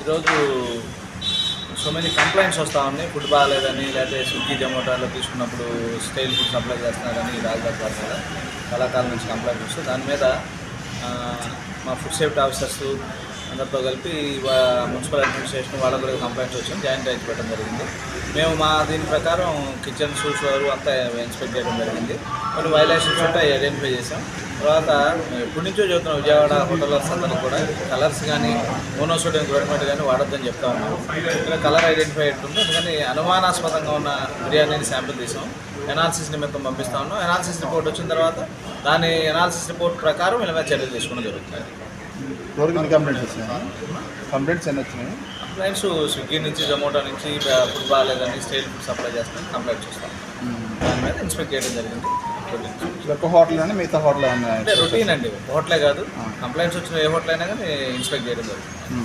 ఈరోజు so many complaints వస్తూ ఉన్నాయి. ఫుడ్ బాగాలేదని, లేకపోతే స్విగ్గీ జొమాటోలో తీసుకున్నప్పుడు స్టైల్ ఫుడ్ సప్లై చేస్తున్నారని రాజధాని వారి మీద చాలా కాలం నుంచి కంప్లైంట్ వస్తుంది. దాని మీద మా ఫుడ్ సేఫ్టీ ఆఫీసర్స్ అందరితో కలిపి మున్సిపల్ అడ్మినిస్ట్రేషన్ వాళ్ళ కూడా కంప్లైంట్స్ వచ్చాయి, జాయింట్ రైజ్ పెట్టడం జరిగింది. మేము మా దీని ప్రకారం కిచెన్ సూట్స్ వారు అంతా ఇన్స్పెక్ట్ చేయడం జరిగింది. కొన్ని వైలేషన్స్ ఉంటే ఐడెంటిఫై చేసాం. తర్వాత ఇప్పటి నుంచో చెబుతున్నాం, విజయవాడ హోటల్స్ అందరికీ కూడా కలర్స్ కానీ మోనోసోడియం గ్లూటమేట్ కానీ వాడొద్దని చెప్తా ఉన్నాం. ఇక్కడ కలర్ ఐడెంటిఫై ఉంటుంది, అందుకని అనుమానాస్పదంగా ఉన్న బిర్యానీని శాంపిల్ తీసాం, ఎనాలిసిస్ నిమిత్తం పంపిస్తా ఉన్నాం. ఎనాలిసిస్ రిపోర్ట్ వచ్చిన తర్వాత దాని ఎనాలిసిస్ రిపోర్ట్ ప్రకారం ఇలా చర్యలు తీసుకోవడం జరుగుతుంది. కంప్లైంట్స్ ఎన్ని వచ్చినాయి? కంప్లైంట్స్ స్విగ్గీ నుంచి, జొమాటో నుంచి ఫుడ్ బాగాలేదని స్టైల్ ఫుడ్ సప్లై చేస్తాం కంప్లైంట్స్ వస్తాం. దాని మీద ఇన్స్పెక్ట్ చేయడం జరిగింది. ఒక హోటల్ అండి, మిగతా హోటల్ అంటే రొటీన్ అండి, హోటలే కాదు, కంప్లైంట్స్ వచ్చిన ఏ హోటల్ అయినా కానీ ఇన్స్పెక్ట్ చేయడం జరుగుతుంది.